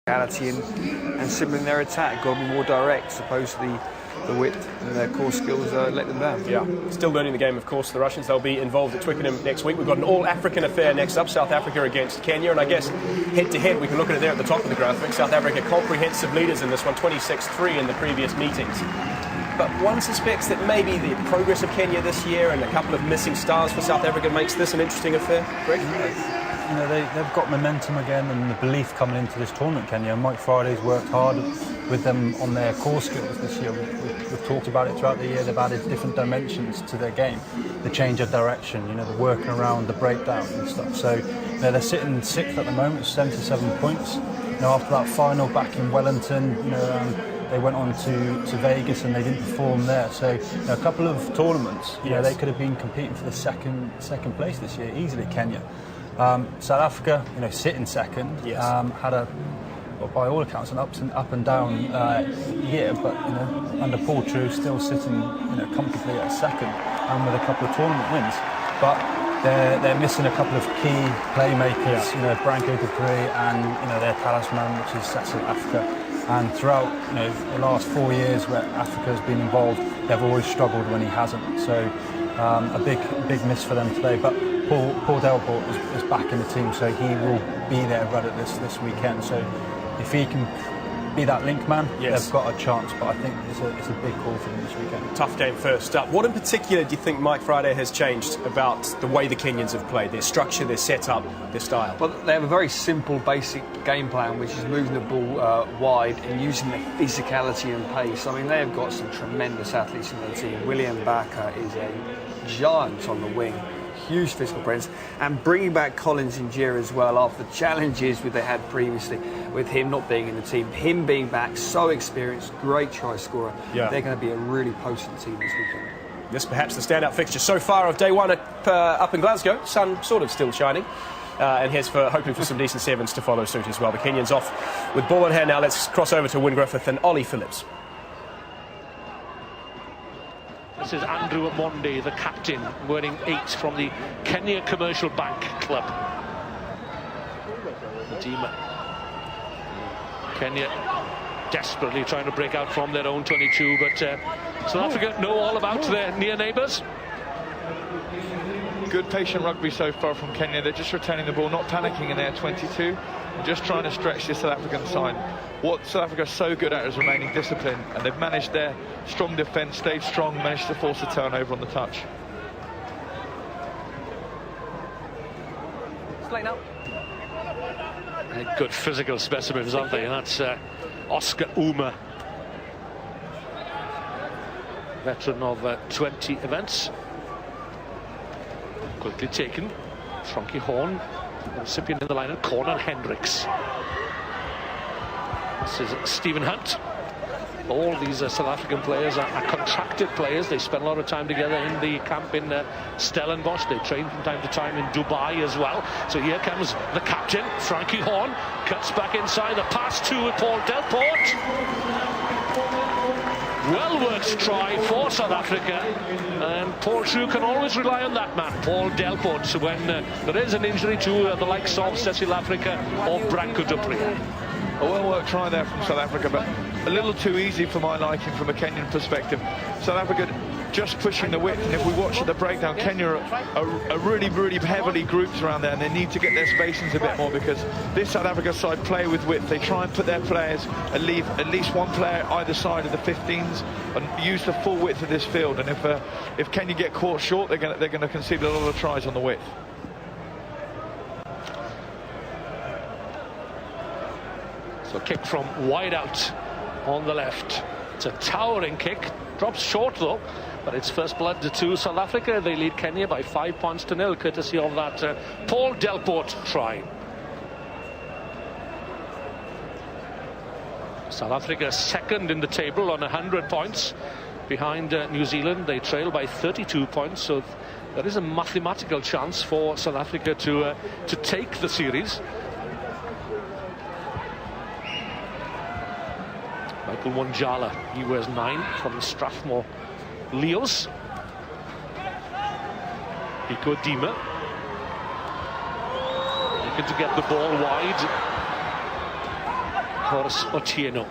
physicality and similar in their attack. Got to be more direct, as opposed to the width and their core skills let them down. Yeah, still learning the game, of course, the Russians. They'll be involved at Twickenham next week. We've got an all-African affair next up, South Africa against Kenya, and I guess head-to-head, we can look at it there at the top of the graphic. South Africa comprehensive leaders in this one, 26-3 in the previous meetings. But one suspects that maybe the progress of Kenya this year and a couple of missing stars for South Africa makes this an interesting affair. Greg? You know, they've got momentum again and the belief coming into this tournament, Kenya. Mike Friday's worked hard with them on their core skills this year. We've talked about it throughout the year. They've added different dimensions to their game. The change of direction, you know, the working around, the breakdown and stuff. So, you know, they're sitting 6th at the moment, 77 points. You know, after that final back in Wellington, you know, they went on to Vegas and they didn't perform there. So, you know, a couple of tournaments, you know, they could have been competing for the second place this year, easily, Kenya. South Africa, you know, sitting second, had well, by all accounts, an up and down year, but you know, under Paul True, still sitting, you know, comfortably at second, and with a couple of tournament wins. But they're missing a couple of key playmakers, you know, Branko de Pree and you know their talisman, which is South Africa. And throughout, you know, the last 4 years where Africa has been involved, they've always struggled when he hasn't. So a big miss for them today. But Paul Delport is back in the team, so he will be there right at this weekend. So if he can be that link man, they've got a chance. But I think it's a big call for them this weekend. Tough game first up. What in particular do you think Mike Friday has changed about the way the Kenyans have played, their structure, their setup, their style? Well, they have a very simple, basic game plan, which is moving the ball wide and using the physicality and pace. I mean, they have got some tremendous athletes in their team. William Baka is a giant on the wing. Huge physical presence, and bringing back Collins Injera as well after the challenges they had previously with him not being in the team, him being back, so experienced, great try scorer. They're going to be a really potent team this weekend. This perhaps the standout fixture so far of day one up in Glasgow. Sun sort of still shining, and here's hoping for some decent sevens to follow suit as well. The Kenyans off with ball in hand now. Let's cross over to Wyn Griffith and Ollie Phillips. This is Andrew Amonde, the captain, wearing 8 from the Kenya Commercial Bank Club. Medima. Kenya desperately trying to break out from their own 22, but South Africa know all about their near neighbours. Good patient rugby so far from Kenya. They're just returning the ball, not panicking in their 22, and just trying to stretch the South African side. What South Africa is so good at is remaining disciplined, and they've managed their strong defence, stayed strong, managed to force a turnover on the touch. Good physical specimens, aren't they? And that's Oscar Uma, veteran of 20 events. Quickly taken. Frankie Horn, recipient in the line, and Cornel Hendricks. This is Stephen Hunt. All these South African players are contracted players. They spend a lot of time together in the camp in Stellenbosch. They train from time to time in Dubai as well. So here comes the captain, Frankie Horn. Cuts back inside. The pass to Paul Delport. Well-worked try for South Africa. And Paul True can always rely on that man, Paul Delport, when there is an injury to the likes of Cecil Africa or Branko de Pree. A well-worked try there from South Africa, but a little too easy for my liking from a Kenyan perspective. South Africa just pushing the width, and if we watch the breakdown, Kenya are really heavily grouped around there, and they need to get their spacings a bit more, because this South Africa side play with width. They try and put their players and leave at least one player either side of the 15s and use the full width of this field. And if Kenya get caught short, they're going to concede a lot of tries on the width. So kick from wide out on the left. It's a towering kick. Drops short though, but it's first blood to South Africa. They lead Kenya by 5 points to 0, courtesy of that Paul Delport try. South Africa second in the table on 100 points. Behind New Zealand, they trail by 32 points. So there is a mathematical chance for South Africa to take the series. Michael Wanjala, he wears 9 from Strathmore Leos. Pico Dima looking to get the ball wide. Horace Otieno.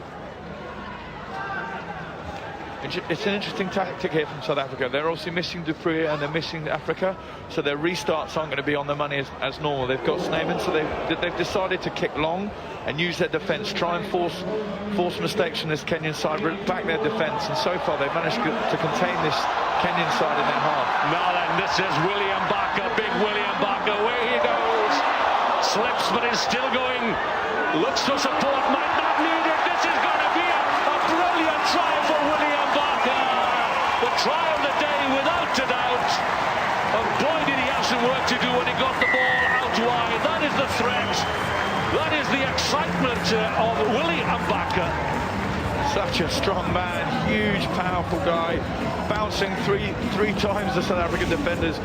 It's an interesting tactic here from South Africa. They're obviously missing Dupree and they're missing Africa, so their restarts aren't going to be on the money as normal. They've got Snyman, so they've decided to kick long and use their defence, try and force mistakes from this Kenyan side, back their defence, and so far they've managed to contain this Kenyan side in their half. Now then, this is William Barker, big William Barker, away he goes. Slips, but is still going. Looks for support, might not need it. This is going to be a brilliant try for William Barker. The try of the day, without a doubt. And boy, did he have some work to do when he got the ball out wide. That is the threat. That is the excitement of William Barker. Such a strong man, huge, powerful guy, bouncing three times the South African defenders.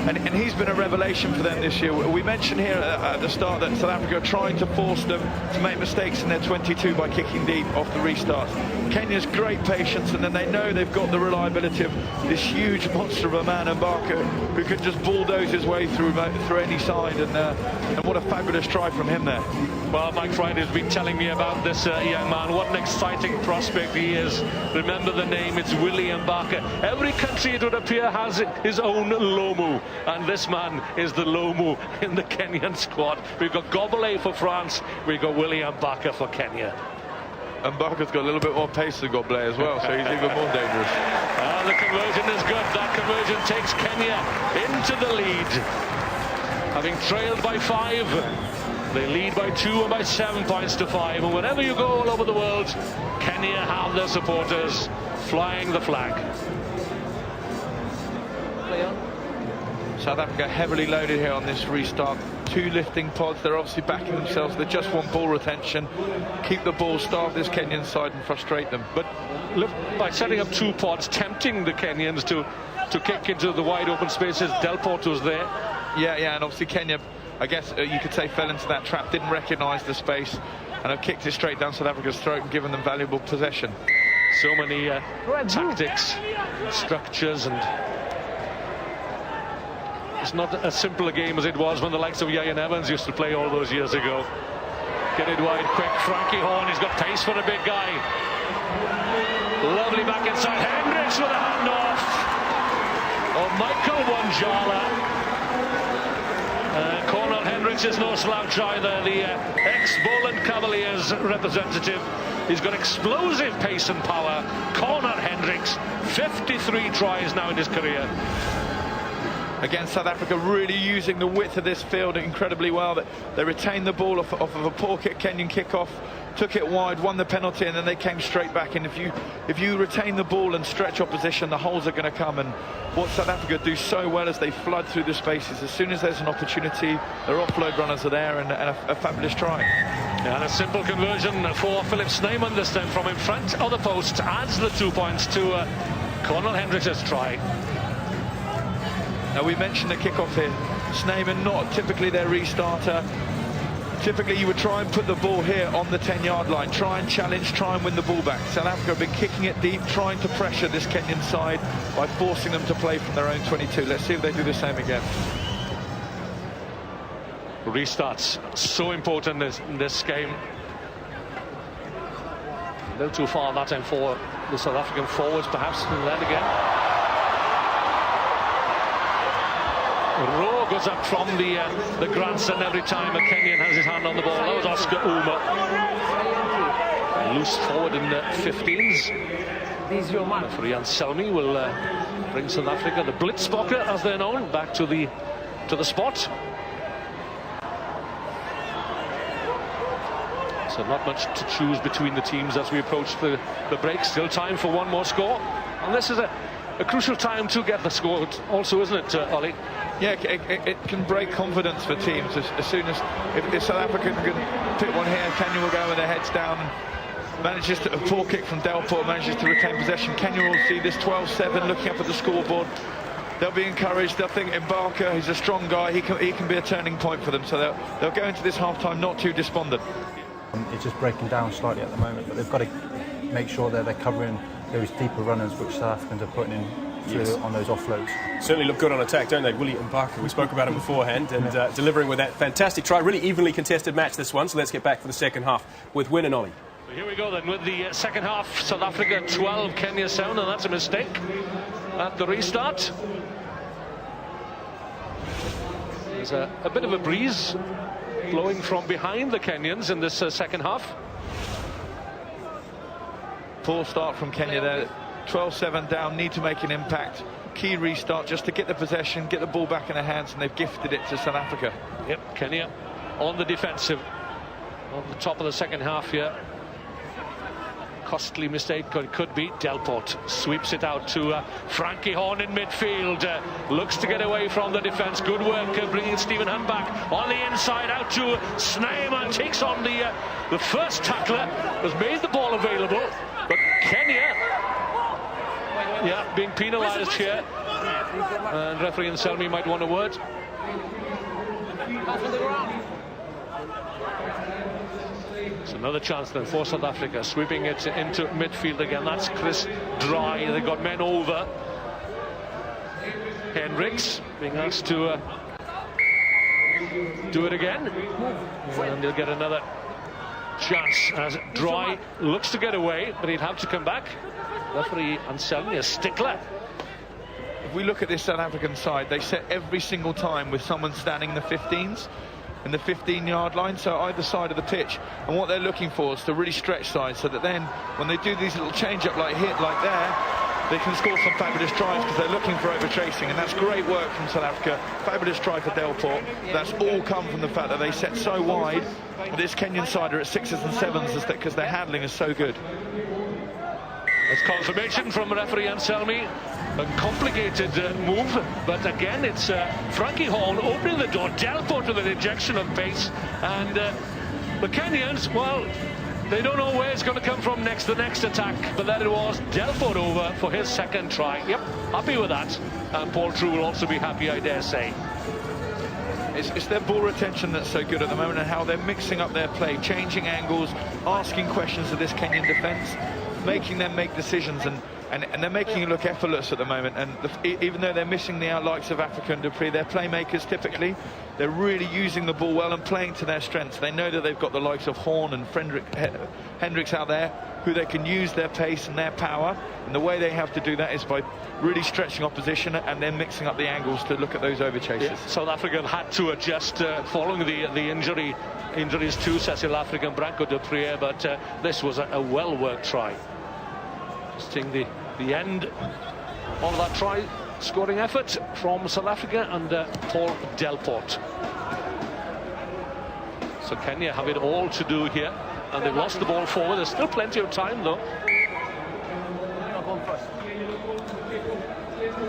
And he's been a revelation for them this year. We mentioned here at the start that South Africa are trying to force them to make mistakes in their 22 by kicking deep off the restarts. Kenya's great patience, and then they know they've got the reliability of this huge monster of a man, Mbaka, who can just bulldoze his way through any side. And what a fabulous try from him there. Well, Mike Friday's been telling me about this young man. What an exciting prospect he is. Remember the name, it's William Barker. Every country, it would appear, has his own Lomu. And this man is the Lomu in the Kenyan squad. We've got Gobele for France. We've got William Barker for Kenya. And Barker's got a little bit more pace than Gobele as well, so he's even more dangerous. The conversion is good. That conversion takes Kenya into the lead. Having trailed by 5, they lead by 2 and by 7 points to 5. And wherever you go all over the world, Kenya have their supporters flying the flag. South Africa heavily loaded here on this restart. 2 lifting pods. They're obviously backing themselves. They just want ball retention. Keep the ball, starve this Kenyan side and frustrate them. But look, by setting up 2 pods, tempting the Kenyans to kick into the wide open spaces. Delport was there. Yeah, and obviously Kenya, I guess you could say, fell into that trap, didn't recognise the space, and have kicked it straight down South Africa's throat and given them valuable possession. So many tactics, structures, and it's not as simple a game as it was when the likes of Ian Evans used to play all those years ago. Get it wide quick. Frankie Horn, he's got pace for a big guy. Lovely back inside. Hendricks with a handoff. Oh, Michael Wanjala. Cornel Hendricks is no slouch either. The ex-Boland Cavaliers representative. He's got explosive pace and power. Cornel Hendricks, 53 tries now in his career. Again, South Africa really using the width of this field incredibly well. They retained the ball off of a poor Kenyan kickoff, took it wide, won the penalty, and then they came straight back. And if you retain the ball and stretch opposition, the holes are going to come. And what South Africa do so well is they flood through the spaces. As soon as there's an opportunity, their offload runners are there, and a fabulous try. Yeah, and a simple conversion for Philip Snyman this time from in front of the post. Adds the 2 points to Cornel Hendricks' try. Now, we mentioned the kickoff here. Snyman, not typically their restarter. Typically, you would try and put the ball here on the 10-yard line. Try and challenge, try and win the ball back. South Africa have been kicking it deep, trying to pressure this Kenyan side by forcing them to play from their own 22. Let's see if they do the same again. Restarts, so important in this game. A little too far that time for the South African forwards, perhaps, and then again. Rowe goes up from the grandstand every time a Kenyan has his hand on the ball. That was Oscar Uma. Loose forward in the 15s. Referee Anselmi will bring South Africa, the Blitzbokke as they're known, back to the spot. So not much to choose between the teams as we approach the break. Still time for one more score. And this is a crucial time to get the score also, isn't it, Ollie? Yeah, it can break confidence for teams as soon as if South Africa can pick one here, Kenya will go with their heads down and manages to, a poor kick from Delport manages to retain possession. Kenya will see this 12-7 looking up at the scoreboard. They'll be encouraged. They'll think Mbaka, he's a strong guy, he can be a turning point for them, so they'll go into this half-time not too despondent. It's just breaking down slightly at the moment, but they've got to make sure that they're covering those deeper runners which South Africans are putting in on those offloads. Certainly look good on attack, don't they? William Parker, we spoke about him beforehand, and delivering with that fantastic try. Really evenly contested match, this one, so let's get back for the second half with Wynn and Ollie. Here we go then with the second half. South Africa 12, Kenya 7, and that's a mistake at the restart. There's a bit of a breeze blowing from behind the Kenyans in this second half. Poor start from Kenya there. 12-7 down, need to make an impact. Key restart just to get the possession, get the ball back in their hands, and they've gifted it to South Africa. Yep, Kenya on the defensive on the top of the second half here. Costly mistake could be. Delport sweeps it out to Frankie Horn in midfield. Looks to get away from the defence. Good work bringing Stephen Hunt back on the inside out to Snyman. Takes on the first tackler. Has made the ball available. But Kenya, being penalised here. And referee Anselmi might want a word. It's another chance then for South Africa, sweeping it into midfield again. That's Chris Dry. They got men over. Hendricks being asked to do it again, and he'll get another chance as Dry looks to get away, but he'd have to come back. Referee Anselmi, a stickler. If we look at this South African side, they set every single time with someone standing in the 15s. In the 15-yard line, so either side of the pitch, and what they're looking for is to really stretch side, so that then when they do these little change-up like there, they can score some fabulous tries because they're looking for over-tracing, and that's great work from South Africa. Fabulous try for Delport. That's all come from the fact that they set so wide. This Kenyan side are at 6s and 7s because their handling is so good. It's confirmation from referee Anselmi. A complicated move, but again it's Frankie Horn opening the door. Delport with an injection of pace, and the Kenyans, well, they don't know where it's going to come from next, the next attack, but there it was. Delport over for his second try. Yep, happy with that, and Paul True will also be happy, I dare say. It's their ball retention that's so good at the moment, and how they're mixing up their play, changing angles, asking questions of this Kenyan defence, making them make decisions, and they're making it look effortless at the moment. And even though they're missing the likes of Africa and Dupree, they're playmakers typically. They're really using the ball well and playing to their strengths. They know that they've got the likes of Horn and Hendricks out there, who they can use their pace and their power. And the way they have to do that is by really stretching opposition and then mixing up the angles to look at those over chases. Yeah, South Africa had to adjust following the injuries to Cecil Africa and Branco Dupree, but this was a well-worked try. Seeing the end of that try scoring effort from South Africa and Paul Delport. So Kenya have it all to do here, and they've lost the ball forward. There's still plenty of time though.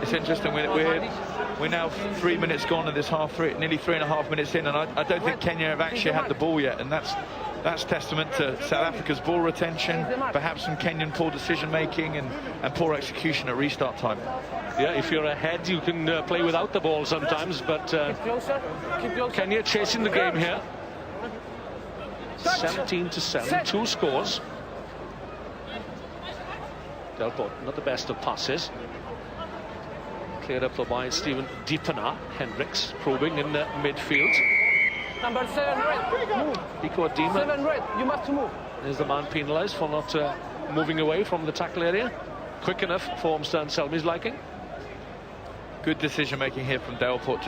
It's interesting, we're now 3 minutes gone in this half, nearly 3.5 minutes in, and I don't think Kenya have actually had the ball yet, and that's testament to South Africa's ball retention, perhaps some Kenyan poor decision making and poor execution at restart time. Yeah, if you're ahead you can play without the ball sometimes, but Kenya chasing the game here. 17-7, 2 scores. Delport not the best of passes. Cleared up by Stephen Deepana. Hendricks probing in the midfield. Number 7 red, move. Pico Adima. 7 red, you must move. Is the man penalised for not moving away from the tackle area? Quick enough for Mr. Anselmi's liking. Good decision making here from Delport,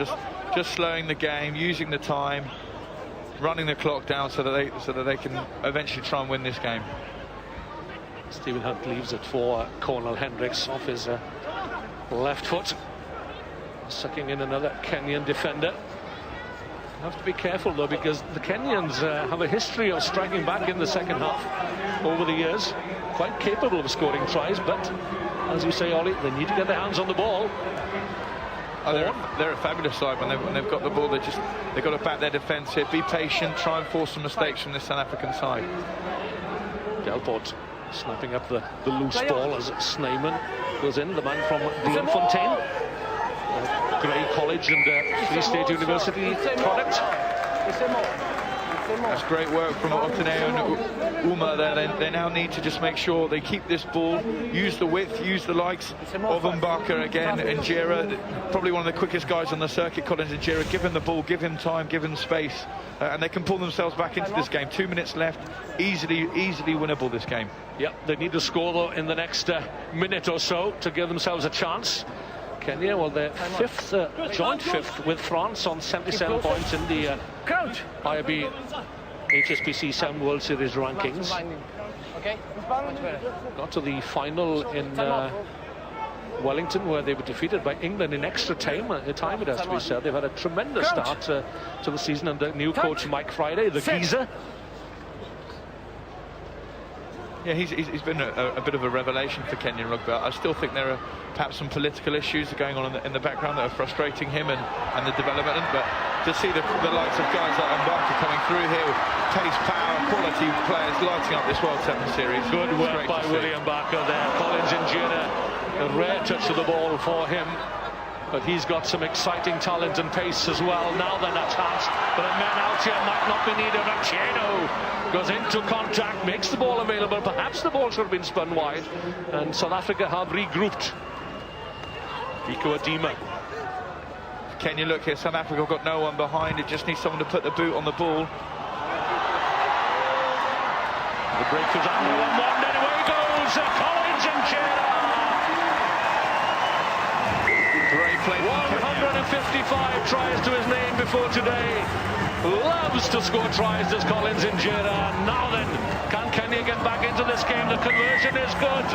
just slowing the game, using the time, running the clock down so that they can eventually try and win this game. Stephen Hunt leaves it for Cornel Hendricks off his left foot, sucking in another Kenyan defender. Have to be careful though, because the Kenyans have a history of striking back in the second half over the years. Quite capable of scoring tries, but as you say, Ollie, they need to get their hands on the ball. Oh, they're a fabulous side when they've got the ball. They've got to back their defence here, be patient, try and force some mistakes from this South African side. Delport snapping up the loose ball as Snyman goes in, the man from Bloemfontein. Grey College and Free State University product. That's great work from Otaneo and Uma there. They now need to just make sure they keep this ball, use the width, use the likes of Mbaka again, and Njera, probably one of the quickest guys on the circuit, Collins Njera. Give him the ball, give him time, give him space, and they can pull themselves back into this game. 2 minutes left, easily winnable this game. Yeah, they need to score though in the next minute or so to give themselves a chance. Kenya, well, they're fifth, joint fifth with France on 77 points in the IRB HSBC 7 World Series rankings. Okay. Got to the final in Wellington, where they were defeated by England in extra time. It has to be said. They've had a tremendous start to the season under new coach Mike Friday, the geezer. Yeah, he's been a bit of a revelation for Kenyan rugby. I still think there are perhaps some political issues going on in the background that are frustrating him and the development. But to see the likes of guys like Mbaka coming through here with pace, power, quality players lighting up this World 7 Series. Good work by William Mbaka there. Collins Njera, a rare touch of the ball for him. But he's got some exciting talent and pace as well. Now then a chance, but a man out here might not be needed. Racheno goes into contact, makes the ball available. Perhaps the ball should have been spun wide, and South Africa have regrouped. Iko Adima. Kenya look here, South Africa have got no one behind. It just needs someone to put the boot on the ball. The break is under 1-1, and away goes Collins Njera. Great play. 155 tries to his name before today. Loves to score tries, does Collins Njera. Now then, can Kenya get back into this game? The conversion is good.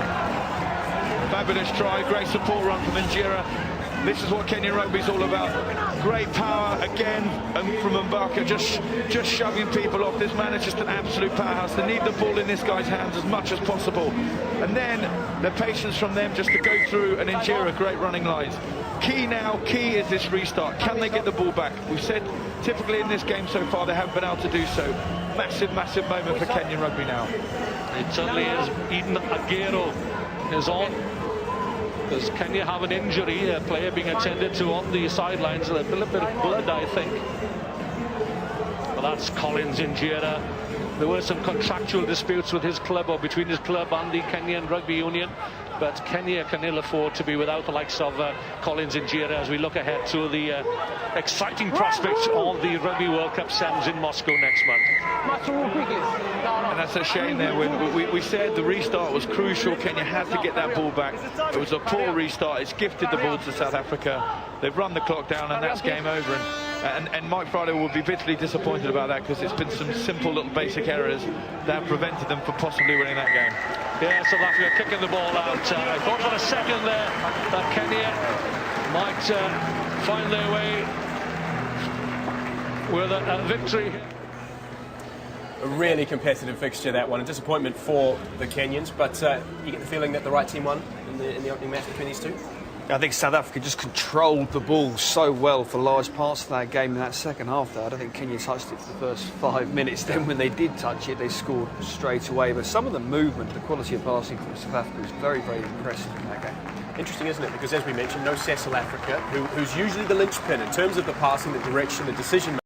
Fabulous try, great support run from Njera. This is what Kenyan rugby is all about. Great power again from Mbaka, just shoving people off. This man is just an absolute powerhouse. They need the ball in this guy's hands as much as possible. And then the patience from them just to go through and Njera, great running lines. Key is this restart. Can they get the ball back? We've said typically in this game so far they haven't been able to do so. Massive moment for Kenyan rugby now. It certainly is. Eden Aguero is on. Does Kenya have an injury? A player being attended to on the sidelines. A little bit of blood, I think. Well, that's Collins Njera. There were some contractual disputes with his club, or between his club and the Kenyan Rugby Union. But Kenya can ill afford to be without the likes of Collins Njera as we look ahead to the exciting prospects of the Rugby World Cup semis in Moscow next month. And that's a shame there. We said the restart was crucial. Kenya had to get that ball back. It was a poor restart. It's gifted the ball to South Africa. They've run the clock down and that's game over. And Mike Friday will be bitterly disappointed about that because it's been some simple little basic errors that have prevented them from possibly winning that game. Yeah, South Africa kicking the ball out. I thought for a second there that Kenya might find their way with a victory. A really competitive fixture, that one. A disappointment for the Kenyans, but you get the feeling that the right team won in the opening match between these two? I think South Africa just controlled the ball so well for large parts of that game in that second half there. I don't think Kenya touched it for the first 5 minutes. Then when they did touch it, they scored straight away. But some of the movement, the quality of passing from South Africa was very, very impressive in that game. Interesting, isn't it? Because as we mentioned, no Cecil Africa, who's usually the linchpin in terms of the passing, the direction, the decision